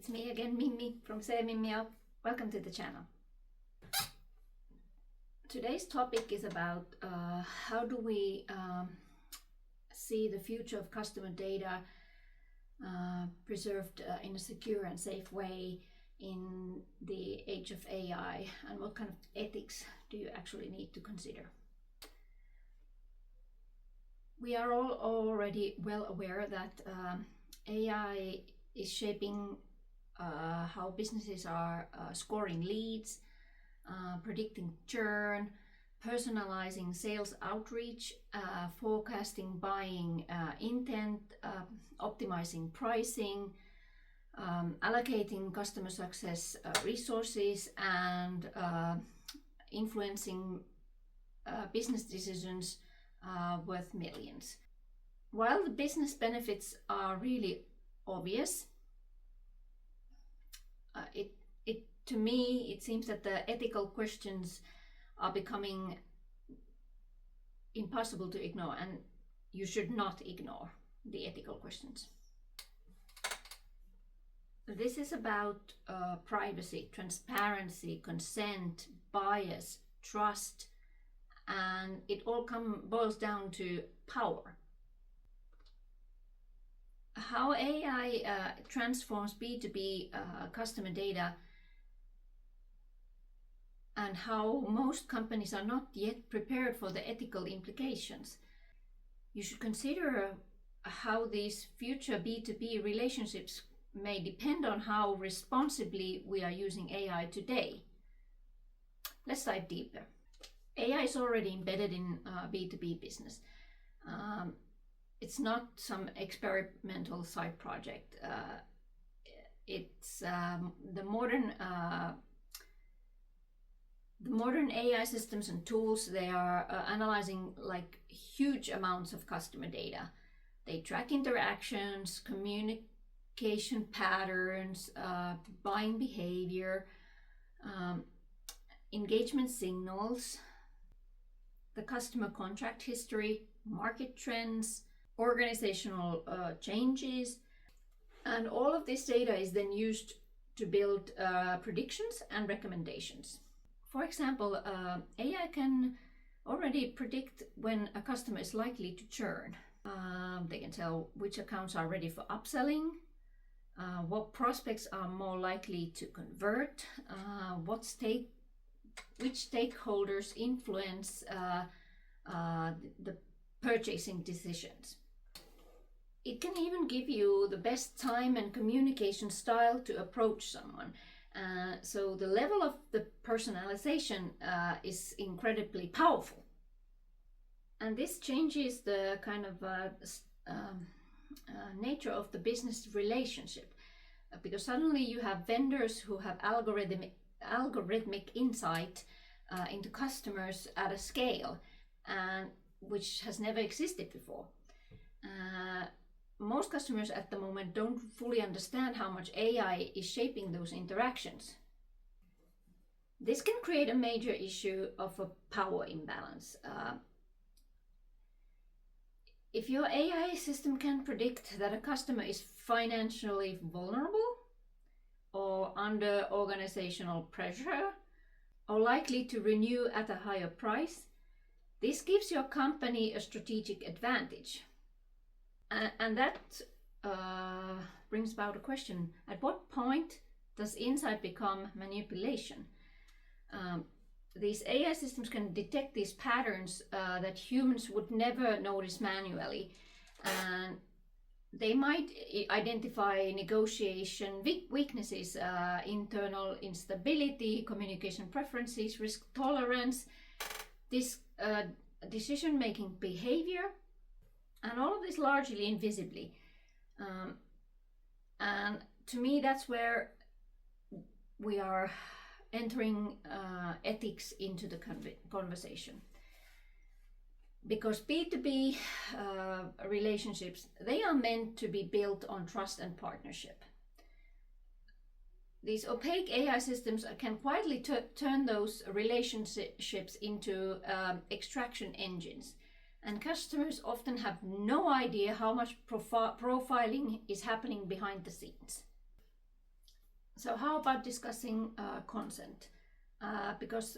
It's me again, Mimmi from C-Mimmi-O. Welcome to the channel. Today's topic is about how do we see the future of customer data preserved in a secure and safe way in the age of AI, and what kind of ethics do you actually need to consider. We are all already well aware that AI is shaping how businesses are scoring leads, predicting churn, personalizing sales outreach, forecasting buying intent, optimizing pricing, allocating customer success resources, and influencing business decisions worth millions. While the business benefits are really obvious, to me it seems that the ethical questions are becoming impossible to ignore, and you should not ignore the ethical questions. This is about privacy, transparency, consent, bias, trust, and it all boils down to power. How AI transforms B2B customer data, and how most companies are not yet prepared for the ethical implications. You should consider how these future B2B relationships may depend on how responsibly we are using AI today. Let's dive deeper. AI is already embedded in B2B business. It's not some experimental side project. It's the modern AI systems and tools. They are analyzing like huge amounts of customer data. They track interactions, communication patterns, buying behavior, engagement signals, the customer contract history, market trends, organizational changes, and all of this data is then used to build predictions and recommendations. For example, AI can already predict when a customer is likely to churn. They can tell which accounts are ready for upselling, what prospects are more likely to convert, which stakeholders influence the purchasing decisions. It can even give you the best time and communication style to approach someone. So the level of the personalization is incredibly powerful. And this changes the kind of nature of the business relationship, because suddenly you have vendors who have algorithmic insight into customers at a scale which has never existed before. Most customers at the moment don't fully understand how much AI is shaping those interactions. This can create a major issue of a power imbalance. If your AI system can predict that a customer is financially vulnerable, or under organizational pressure, or likely to renew at a higher price, this gives your company a strategic advantage. And that brings about a question: at what point does insight become manipulation? These AI systems can detect these patterns that humans would never notice manually, and they might identify negotiation weaknesses, internal instability, communication preferences, risk tolerance, this decision-making behavior, and all of this largely invisibly. And to me, that's where we are entering ethics into the conversation. Because B2B relationships, they are meant to be built on trust and partnership. These opaque AI systems can quietly turn those relationships into extraction engines. And customers often have no idea how much profiling is happening behind the scenes. So how about discussing consent? Because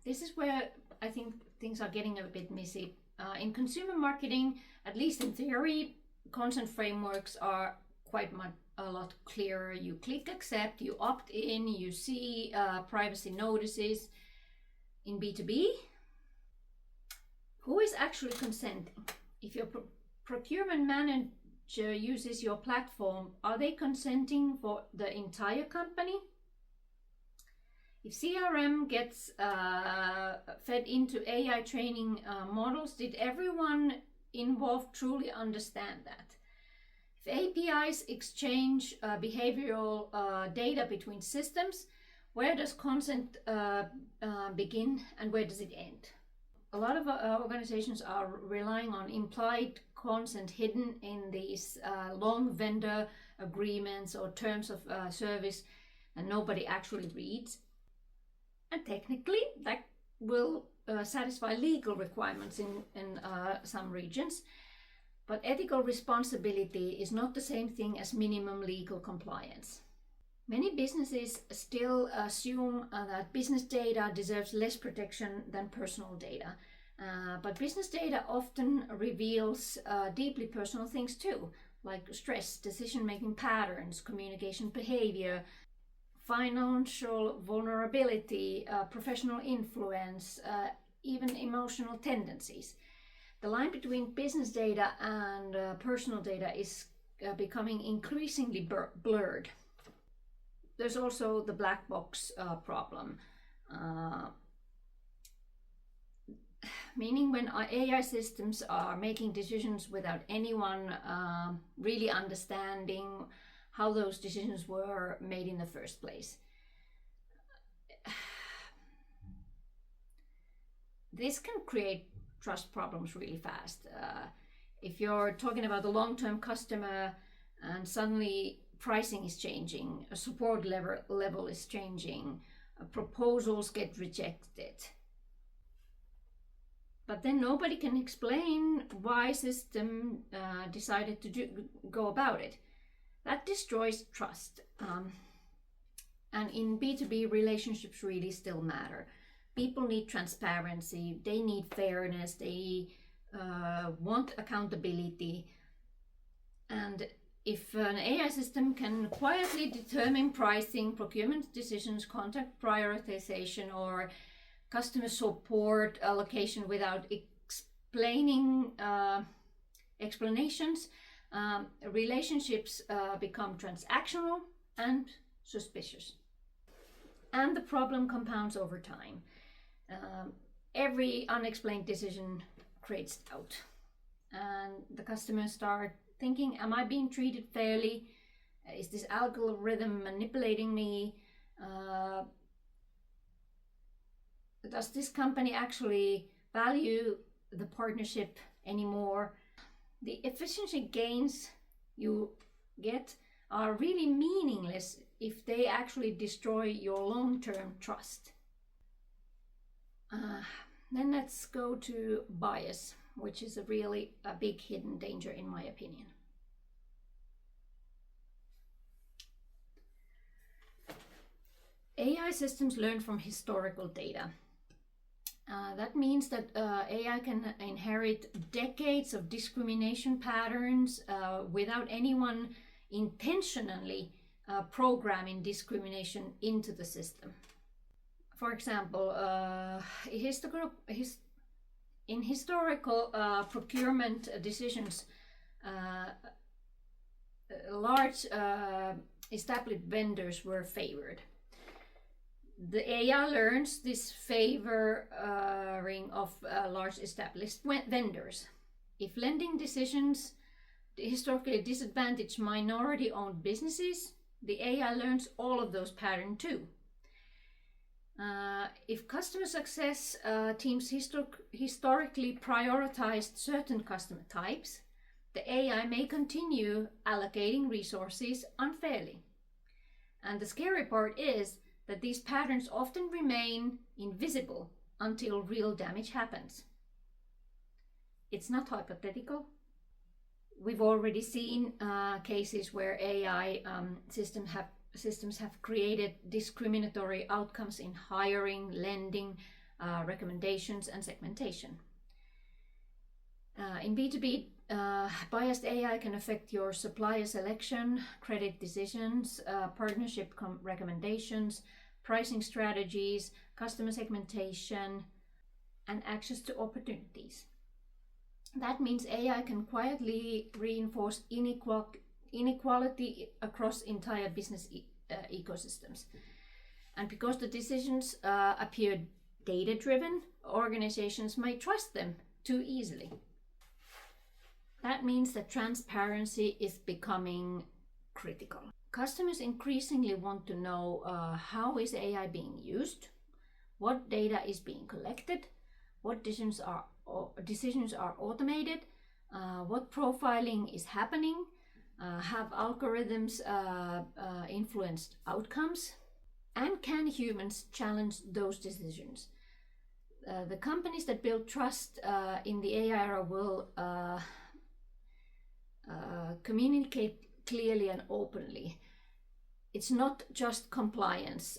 this is where I think things are getting a bit messy. In consumer marketing, at least in theory, consent frameworks are quite much a lot clearer. You click accept, you opt in, you see privacy notices. In B2B, who is actually consenting? If your procurement manager uses your platform, are they consenting for the entire company? If CRM gets fed into AI training models, did everyone involved truly understand that? If APIs exchange behavioral data between systems, where does consent begin and where does it end? A lot of organizations are relying on implied consent hidden in these long vendor agreements or terms of service, and nobody actually reads. And technically, that will satisfy legal requirements in some regions. But ethical responsibility is not the same thing as minimum legal compliance. Many businesses still assume that business data deserves less protection than personal data. But business data often reveals deeply personal things too, like stress, decision-making patterns, communication behavior, financial vulnerability, professional influence, even emotional tendencies. The line between business data and personal data is becoming increasingly blurred. There's also the black box problem, meaning when AI systems are making decisions without anyone really understanding how those decisions were made in the first place. This can create trust problems really fast. If you're talking about the long-term customer and suddenly pricing is changing, a support level is changing, proposals get rejected. But then nobody can explain why system decided to go about it. That destroys trust. And in B2B, relationships really still matter. People need transparency, they need fairness, they want accountability. And if an AI system can quietly determine pricing, procurement decisions, contact prioritization, or customer support allocation without explaining explanations, relationships become transactional and suspicious. And the problem compounds over time. Every unexplained decision creates doubt. And the customers start thinking, am I being treated fairly? Is this algorithm manipulating me? Does this company actually value the partnership anymore? The efficiency gains you get are really meaningless if they actually destroy your long-term trust. Then let's go to bias, which is a big hidden danger in my opinion. AI systems learn from historical data. That means that AI can inherit decades of discrimination patterns without anyone intentionally programming discrimination into the system. For example, in historical procurement decisions, large established vendors were favored. The AI learns this favoring of large established vendors. If lending decisions historically disadvantage minority-owned businesses, the AI learns all of those patterns too. If customer success teams historically prioritized certain customer types, the AI may continue allocating resources unfairly. And the scary part is that these patterns often remain invisible until real damage happens. It's not hypothetical. We've already seen cases where AI systems have systems have created discriminatory outcomes in hiring, lending, recommendations, and segmentation. In B2B, biased AI can affect your supplier selection, credit decisions, partnership recommendations, pricing strategies, customer segmentation, and access to opportunities. That means AI can quietly reinforce inequality across entire business ecosystems. And because the decisions appear data-driven, organizations might trust them too easily. That means that transparency is becoming critical. Customers increasingly want to know how is AI being used, what data is being collected, what decisions are automated, what profiling is happening, have algorithms influenced outcomes, and can humans challenge those decisions? The companies that build trust in the AI era will communicate clearly and openly. It's not just compliance.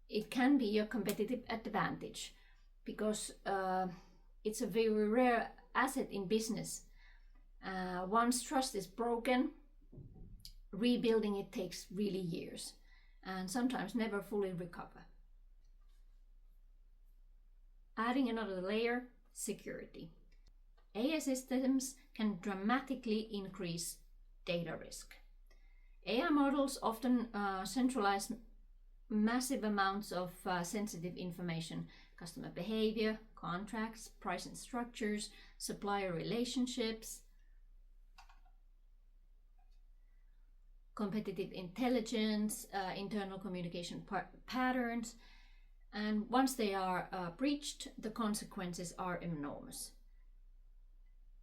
It can be a competitive advantage because it's a very rare asset in business. Once trust is broken, rebuilding it takes really years and sometimes never fully recover. Adding another layer, security. AI systems can dramatically increase data risk. AI models often centralize massive amounts of sensitive information, customer behavior, contracts, pricing structures, supplier relationships, competitive intelligence, internal communication patterns, and once they are breached, the consequences are enormous.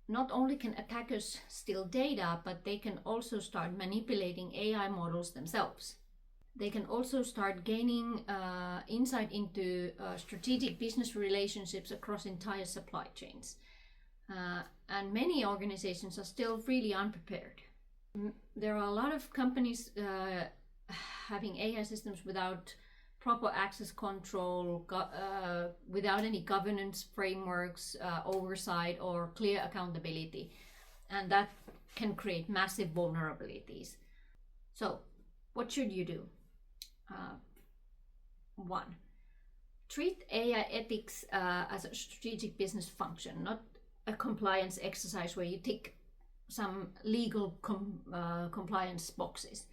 Not only can attackers steal data, but they can also start manipulating AI models themselves. They can also start gaining insight into strategic business relationships across entire supply chains. And many organizations are still really unprepared. There are a lot of companies having AI systems without proper access control, without any governance frameworks, oversight, or clear accountability. And that can create massive vulnerabilities. So, what should you do? 1. Treat AI ethics as a strategic business function, not a compliance exercise where you tick some legal compliance boxes.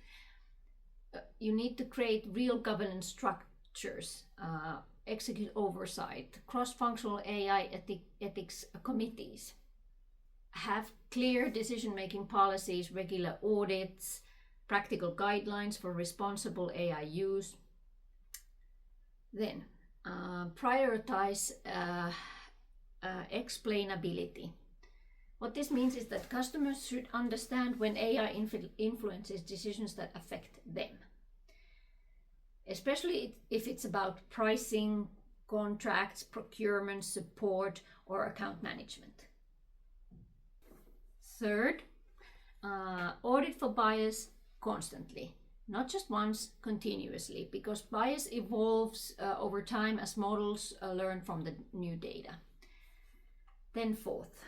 You need to create real governance structures, execute oversight, cross-functional AI ethics committees, have clear decision-making policies, regular audits, practical guidelines for responsible AI use. Then prioritize explainability. What this means is that customers should understand when AI influences decisions that affect them, especially if it's about pricing, contracts, procurement, support, or account management. 3rd, audit for bias constantly, not just once, continuously, because bias evolves over time as models learn from the new data. Then 4th,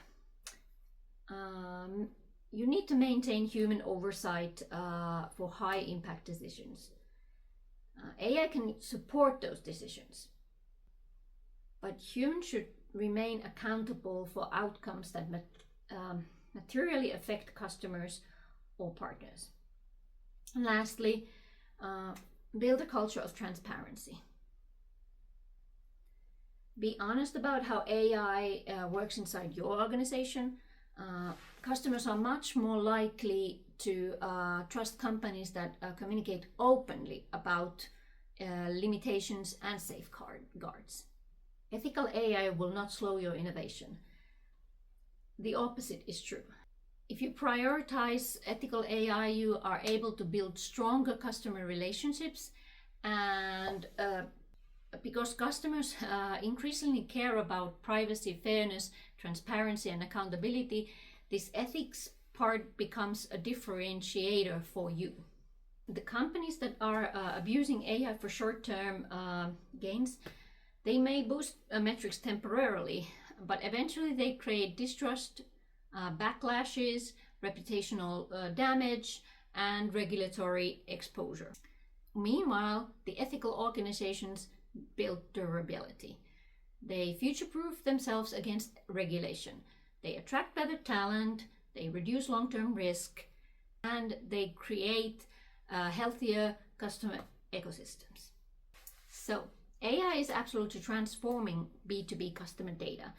you need to maintain human oversight for high impact decisions. AI can support those decisions, but humans should remain accountable for outcomes that materially affect customers or partners. And lastly, build a culture of transparency. Be honest about how AI works inside your organization. Customers are much more likely to trust companies that communicate openly about limitations and safeguards. Ethical AI will not slow your innovation. The opposite is true. If you prioritize ethical AI, you are able to build stronger customer relationships, and because customers increasingly care about privacy, fairness, transparency, and accountability, this ethics part becomes a differentiator for you. The companies that are abusing AI for short-term gains, they may boost metrics temporarily, but eventually they create distrust, backlashes, reputational damage, and regulatory exposure. Meanwhile, the ethical organizations build durability. They future-proof themselves against regulation. They attract better talent, they reduce long-term risk, and they create healthier customer ecosystems. So, AI is absolutely transforming B2B customer data.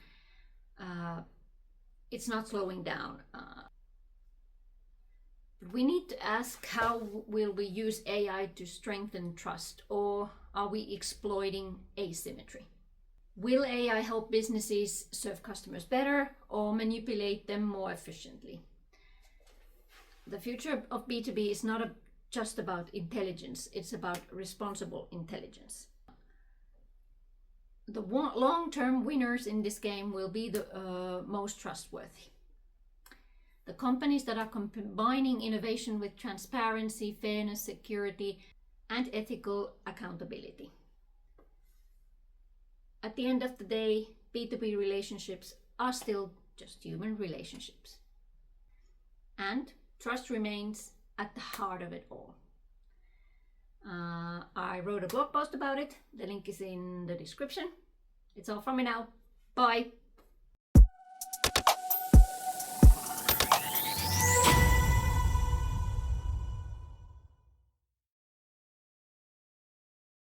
It's not slowing down. But we need to ask, how will we use AI to strengthen trust, or are we exploiting asymmetry? Will AI help businesses serve customers better or manipulate them more efficiently? The future of B2B is not just about intelligence, it's about responsible intelligence. The long-term winners in this game will be the most trustworthy. The companies that are combining innovation with transparency, fairness, security, and ethical accountability. At the end of the day, B2B relationships are still just human relationships. And trust remains at the heart of it all. I wrote a blog post about it. The link is in the description. It's all from me now. Bye.